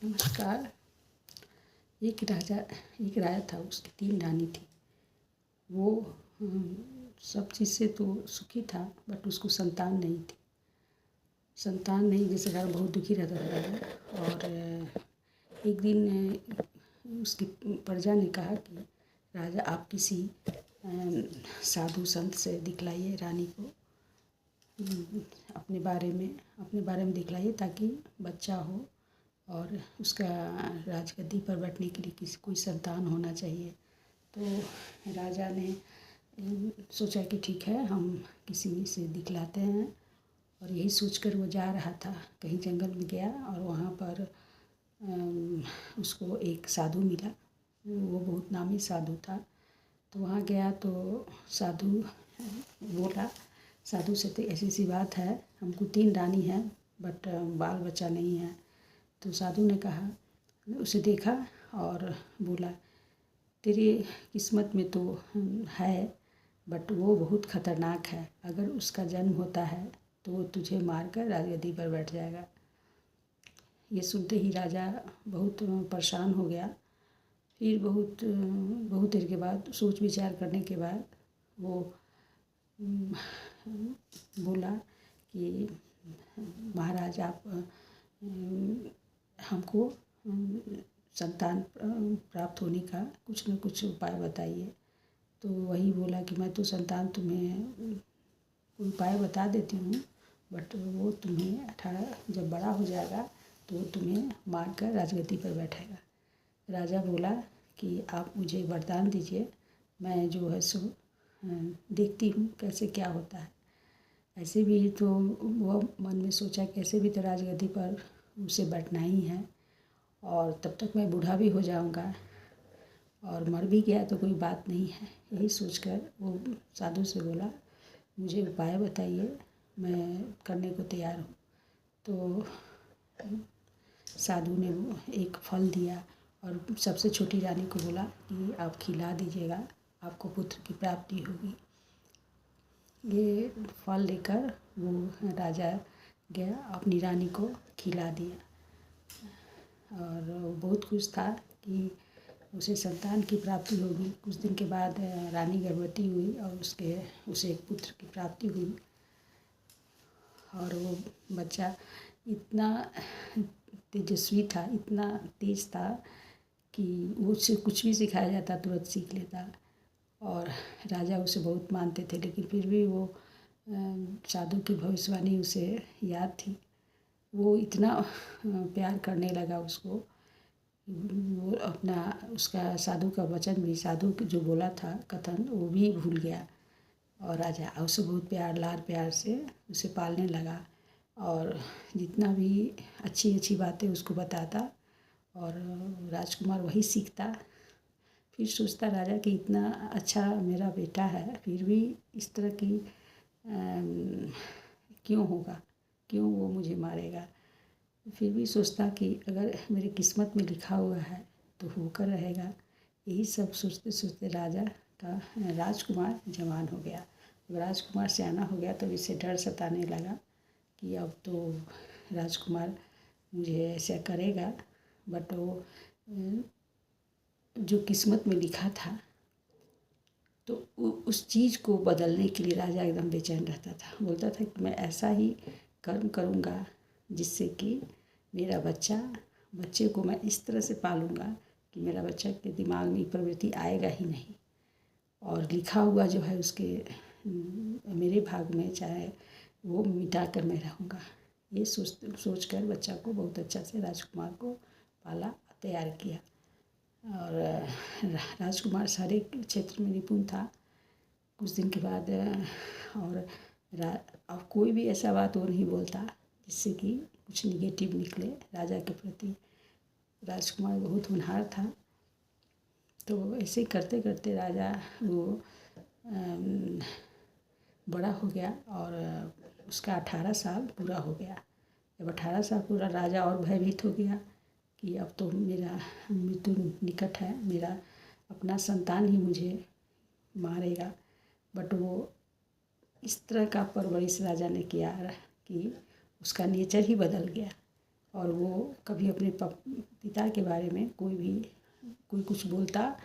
नमस्कार। एक राजा था, उसकी 3 रानी थी। वो सब चीज़ से तो सुखी था, बट उसको संतान नहीं थी। संतान नहीं जिसके कारण बहुत दुखी रहता था राजा। और एक दिन उसकी प्रजा ने कहा कि राजा आप किसी साधु संत से दिखलाइए रानी को, अपने बारे में दिखलाइए ताकि बच्चा हो और उसका राजगद्दी पर बैठने के लिए कोई संतान होना चाहिए। तो राजा ने सोचा कि ठीक है, हम किसी से दिखलाते हैं। और यही सोचकर वो जा रहा था, कहीं जंगल में गया और वहाँ पर उसको एक साधु मिला। वो बहुत नामी साधु था। तो वहाँ गया तो साधु बोला, साधु से तो ऐसी सी बात है, हमको 3 रानी हैं बट बाल बच्चा नहीं है। तो साधु ने कहा, उसे देखा और बोला, तेरी किस्मत में तो है बट वो बहुत ख़तरनाक है। अगर उसका जन्म होता है तो वो तुझे मारकर राजगद्दी पर बैठ जाएगा। ये सुनते ही राजा बहुत परेशान हो गया। फिर बहुत देर के बाद सोच विचार करने के बाद वो बोला कि महाराज आप हमको संतान प्राप्त होने का कुछ न कुछ उपाय बताइए। तो वही बोला कि मैं तो संतान तुम्हें उपाय बता देती हूँ, बट वो तुम्हें 18 जब बड़ा हो जाएगा तो वो तुम्हें मार कर राजगद्दी पर बैठाएगा। राजा बोला कि आप मुझे वरदान दीजिए, मैं जो है सो देखती हूँ कैसे क्या होता है। ऐसे भी तो वह मन में सोचा कैसे भी तो राजगद्दी पर उसे बैठना ही है और तब तक मैं बूढ़ा भी हो जाऊंगा और मर भी गया तो कोई बात नहीं है। यही सोचकर वो साधु से बोला, मुझे उपाय बताइए, मैं करने को तैयार हूँ। तो साधु ने एक फल दिया और सबसे छोटी रानी को बोला कि आप खिला दीजिएगा, आपको पुत्र की प्राप्ति होगी। ये फल लेकर वो राजा गया, अपनी रानी को खिला दिया और वो बहुत खुश था कि उसे संतान की प्राप्ति होगी। कुछ दिन के बाद रानी गर्भवती हुई और उसे एक पुत्र की प्राप्ति हुई। और वो बच्चा इतना तेजस्वी था, इतना तेज था कि वो उससे कुछ भी सिखाया जाता तुरंत सीख लेता। और राजा उसे बहुत मानते थे, लेकिन फिर भी वो साधु की भविष्यवाणी उसे याद थी। वो इतना प्यार करने लगा उसको, वो अपना उसका साधु का वचन भी, साधु जो बोला था कथन, वो भी भूल गया। और राजा उसे बहुत लाड प्यार से उसे पालने लगा और जितना भी अच्छी अच्छी बातें उसको बताता और राजकुमार वही सीखता। फिर सोचता राजा कि इतना अच्छा मेरा बेटा है, फिर भी इस तरह की क्यों होगा, क्यों वो मुझे मारेगा। फिर भी सोचता कि अगर मेरी किस्मत में लिखा हुआ है तो होकर रहेगा। यही सब सोचते सोचते राजा का राजकुमार जवान हो गया। राजकुमार सियाना हो गया तो इसे डर सताने लगा कि अब तो राजकुमार मुझे ऐसा करेगा। बट वो जो किस्मत में लिखा था तो उस चीज़ को बदलने के लिए राजा एकदम बेचैन रहता था। बोलता था कि मैं ऐसा ही कर्म करूँगा जिससे कि मेरा बच्चे को मैं इस तरह से पालूँगा कि मेरा बच्चा के दिमाग में प्रवृत्ति आएगा ही नहीं और लिखा हुआ जो है उसके मेरे भाग में चाहे वो मिटा कर मैं रहूँगा। ये सोच कर बच्चा को बहुत अच्छा से राजकुमार को पाला, तैयार किया। और राजकुमार सारे क्षेत्र में निपुण था। कुछ दिन के बाद और अब कोई भी ऐसा बात वो नहीं बोलता जिससे कि कुछ निगेटिव निकले राजा के प्रति। राजकुमार बहुत होनहार था। तो ऐसे करते करते राजा वो बड़ा हो गया और उसका 18 साल पूरा हो गया। जब 18 साल पूरा, राजा और भयभीत हो गया कि अब तो मेरा मृत्यु निकट है, मेरा अपना संतान ही मुझे मारेगा। बट वो इस तरह का परवरिश राजा ने किया कि उसका नेचर ही बदल गया। और वो कभी अपने पिता के बारे में कोई कुछ बोलता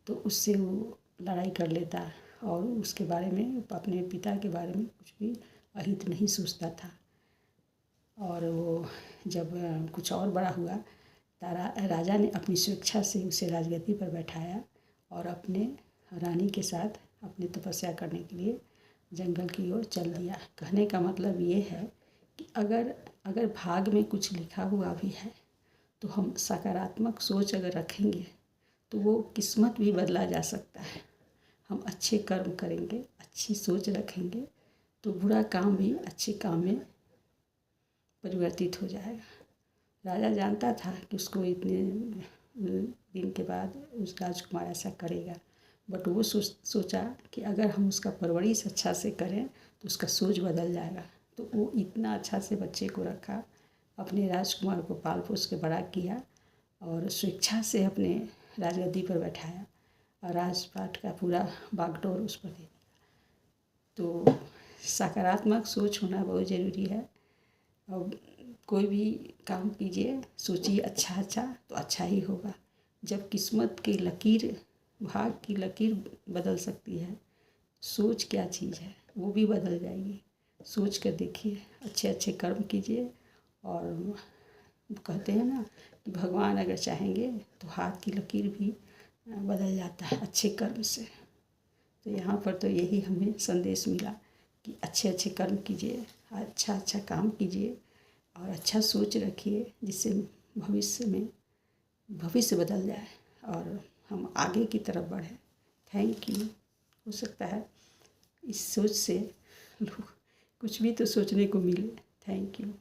तो उससे वो लड़ाई कर लेता और उसके बारे में अपने पिता के बारे में कुछ भी अहित नहीं सोचता था। और वो जब कुछ और बड़ा हुआ राजा ने अपनी स्वेच्छा से उसे राजगद्दी पर बैठाया और अपने रानी के साथ अपनी तपस्या करने के लिए जंगल की ओर चल दिया। कहने का मतलब ये है कि अगर भाग में कुछ लिखा हुआ भी है तो हम सकारात्मक सोच अगर रखेंगे तो वो किस्मत भी बदला जा सकता है। हम अच्छे कर्म करेंगे, अच्छी सोच रखेंगे तो बुरा काम भी अच्छे काम में परिवर्तित हो जाएगा। राजा जानता था कि उसको इतने दिन के बाद उस राजकुमार ऐसा करेगा, बट वो सोचा कि अगर हम उसका परवरिश अच्छा से करें तो उसका सोच बदल जाएगा। तो वो इतना अच्छा से बच्चे को रखा, अपने राजकुमार को पाल पोस के बड़ा किया और स्वेच्छा से अपने राजगद्दी पर बैठाया और राजपाट का पूरा बागडोर उस पर दे दिया। तो सकारात्मक सोच होना बहुत ज़रूरी है। और कोई भी काम कीजिए सोचिए अच्छा तो अच्छा ही होगा। जब किस्मत की लकीर, भाग की लकीर बदल सकती है, सोच क्या चीज़ है वो भी बदल जाएगी। सोच कर देखिए, अच्छे कर्म कीजिए। और कहते हैं ना कि भगवान अगर चाहेंगे तो हाथ की लकीर भी बदल जाता है अच्छे कर्म से। तो यहाँ पर तो यही हमें संदेश मिला कि अच्छे कर्म कीजिए, अच्छा काम कीजिए और अच्छा सोच रखिए, जिससे भविष्य बदल जाए और हम आगे की तरफ बढ़ें। Thank you. हो सकता है इस सोच से लोग कुछ भी तो सोचने को मिले। Thank you.